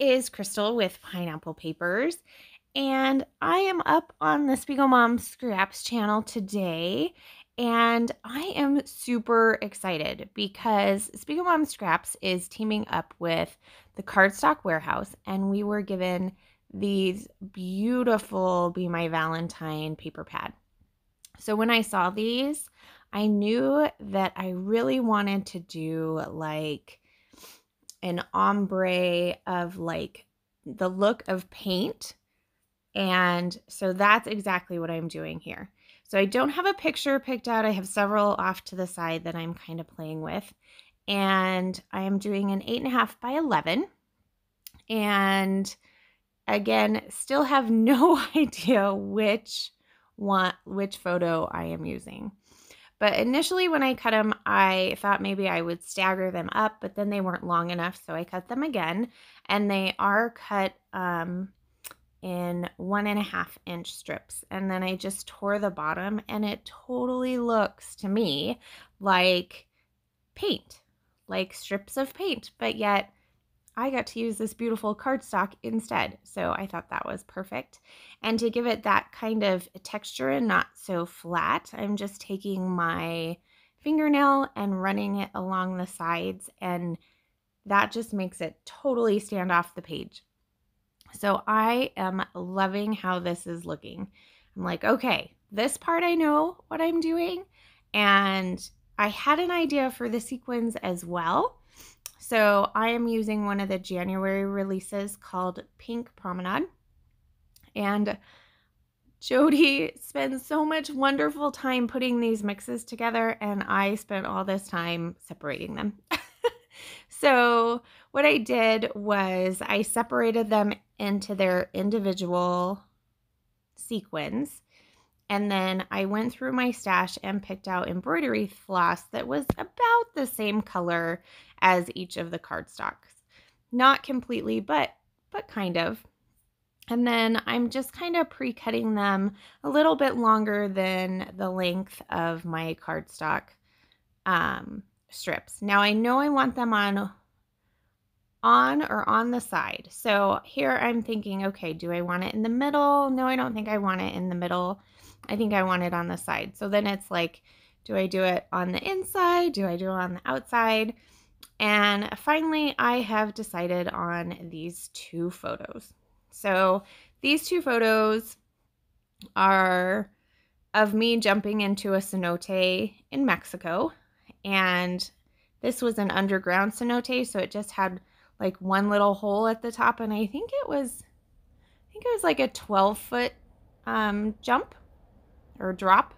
is Crystal with Pineapple Papers, and I am up on the Spiegelmom Scraps channel today, and I am super excited because Spiegelmom Scraps is teaming up with the Cardstock Warehouse, and we were given these beautiful Be My Valentine paper pad. So when I saw these, I knew that I really wanted to do like an ombre of like the look of paint. And so that's exactly what I'm doing here. So I don't have a picture picked out. I have several off to the side that I'm kind of playing with. And I am doing an 8.5 by 11. And again, still have no idea which photo I am using. But initially when I cut them, I thought maybe I would stagger them up, but then they weren't long enough, so I cut them again. And they are cut in 1.5 inch strips. And then I just tore the bottom, and it totally looks to me like paint, like strips of paint, but yet I got to use this beautiful cardstock instead. So I thought that was perfect. And to give it that kind of texture and not so flat, I'm just taking my fingernail and running it along the sides, and that just makes it totally stand off the page. So I am loving how this is looking. I'm like, okay, this part I know what I'm doing. And I had an idea for the sequins as well. So I am using one of the January releases called Pink Promenade. And Jody spends so much wonderful time putting these mixes together, and I spent all this time separating them. So what I did was I separated them into their individual sequins. And then I went through my stash and picked out embroidery floss that was about the same color as each of the cardstocks. Not completely, but kind of. And then I'm just kind of pre-cutting them a little bit longer than the length of my cardstock strips. Now I know I want them on or on the side. So here I'm thinking, okay, do I want it in the middle? No, I don't think I want it in the middle. I think I want it on the side. So then it's like, do I do it on the inside? Do I do it on the outside? And finally, I have decided on these two photos. So these two photos are of me jumping into a cenote in Mexico. And this was an underground cenote, so it just had like one little hole at the top, and I think it was like a 12-foot jump or drop.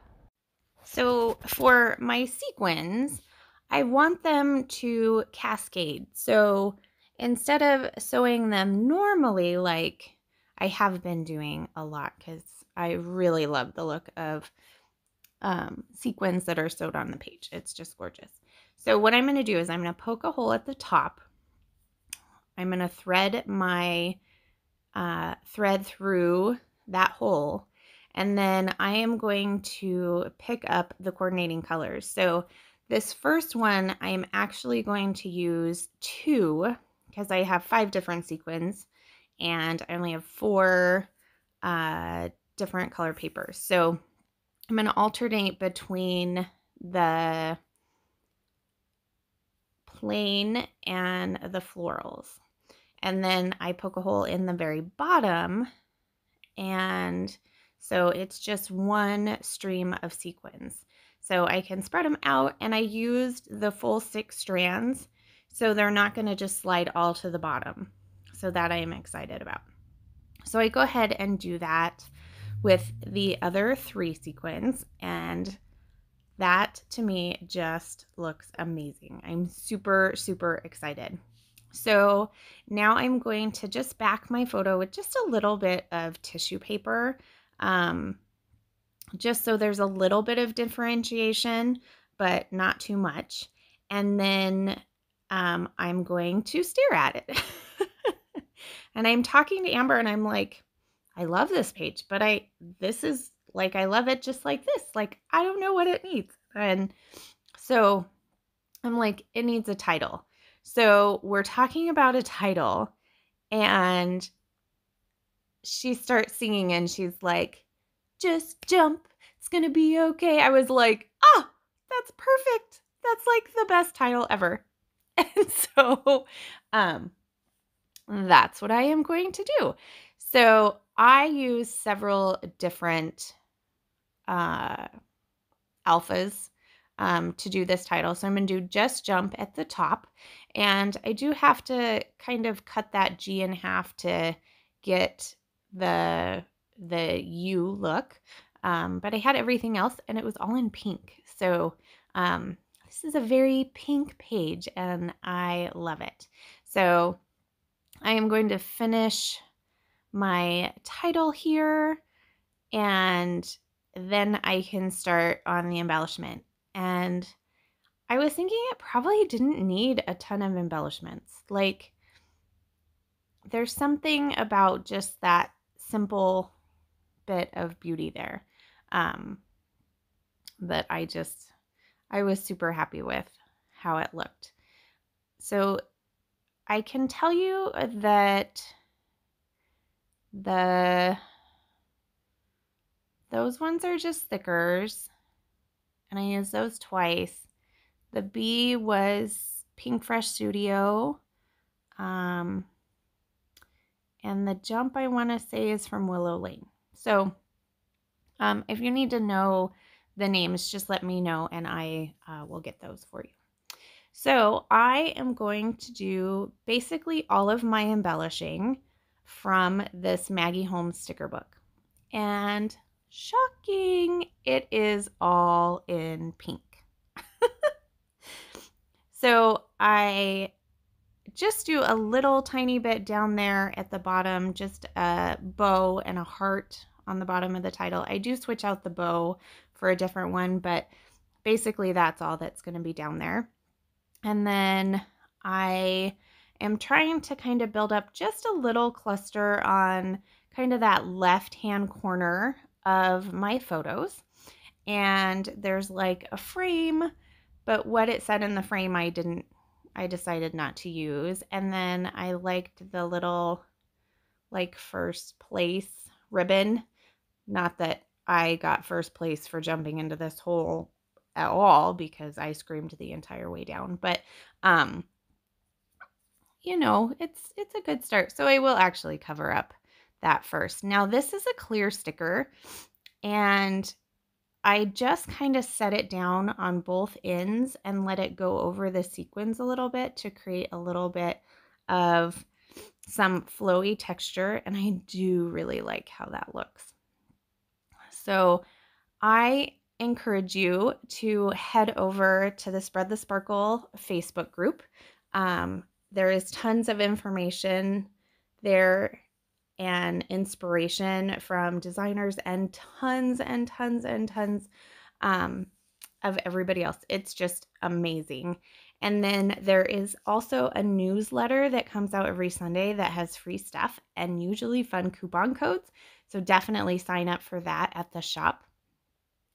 So for my sequins, I want them to cascade. So instead of sewing them normally like I have been doing a lot, because I really love the look of sequins that are sewed on the page. It's just gorgeous. So what I'm going to do is I'm going to poke a hole at the top. I'm going to thread my thread through that hole, and then I am going to pick up the coordinating colors. So this first one, I am actually going to use 2 because I have 5 different sequins and I only have 4 different color papers. So I'm going to alternate between the plain and the florals. And then I poke a hole in the very bottom, and so it's just one stream of sequins. So I can spread them out, and I used the full 6 strands, so they're not going to just slide all to the bottom. So that I am excited about. So I go ahead and do that with the other 3 sequins, and that to me just looks amazing. I'm super, super excited. So now I'm going to just back my photo with just a little bit of tissue paper, just so there's a little bit of differentiation, but not too much. And then I'm going to stare at it. And I'm talking to Amber, and I'm like, I love this page, but this is like, I love it just like this. Like, I don't know what it needs. And so I'm like, it needs a title. So we're talking about a title, And she starts singing and she's like, just jump, it's gonna be okay. I was like, oh, that's perfect. That's like the best title ever. And so that's what I am going to do. So I use several different alphas to do this title. So I'm going to do just jump at the top. And I do have to kind of cut that G in half to get the U look. But I had everything else and it was all in pink. So this is a very pink page and I love it. So I am going to finish my title here and then I can start on the embellishment. And I was thinking it probably didn't need a ton of embellishments. Like, there's something about just that simple bit of beauty there that I was super happy with how it looked. So I can tell you that those ones are just stickers, and I used those twice. The B was Pink Fresh Studio, and the jump I want to say is from Willow Lane. So if you need to know the names, just let me know and I will get those for you. So I am going to do basically all of my embellishing from this Maggie Holmes sticker book. And shocking, it is all in pink. So I just do a little tiny bit down there at the bottom, just a bow and a heart on the bottom of the title. I do switch out the bow for a different one, but basically that's all that's going to be down there. And then I am trying to kind of build up just a little cluster on kind of that left-hand corner of my photos. And there's like a frame, but what it said in the frame I decided not to use. And then I liked the little like first place ribbon. Not that I got first place for jumping into this hole at all because I screamed the entire way down. But you know, it's a good start. So I will actually cover up that first. Now this is a clear sticker and I just kind of set it down on both ends and let it go over the sequins a little bit to create a little bit of some flowy texture. And I do really like how that looks. So I encourage you to head over to the Spread the Sparkle Facebook group. There is tons of information there and inspiration from designers and tons of everybody else. It's just amazing. And then there is also a newsletter that comes out every Sunday that has free stuff and usually fun coupon codes. So definitely sign up for that at the shop.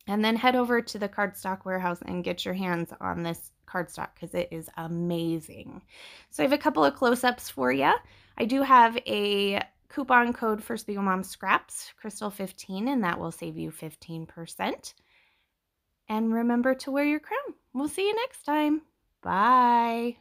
And then head over to the cardstock warehouse and get your hands on this cardstock because it is amazing. So I have a couple of close-ups for you. I do have a coupon code for Spiegelmom Scraps, Crystal 15, and that will save you 15%. And remember to wear your crown. We'll see you next time. Bye.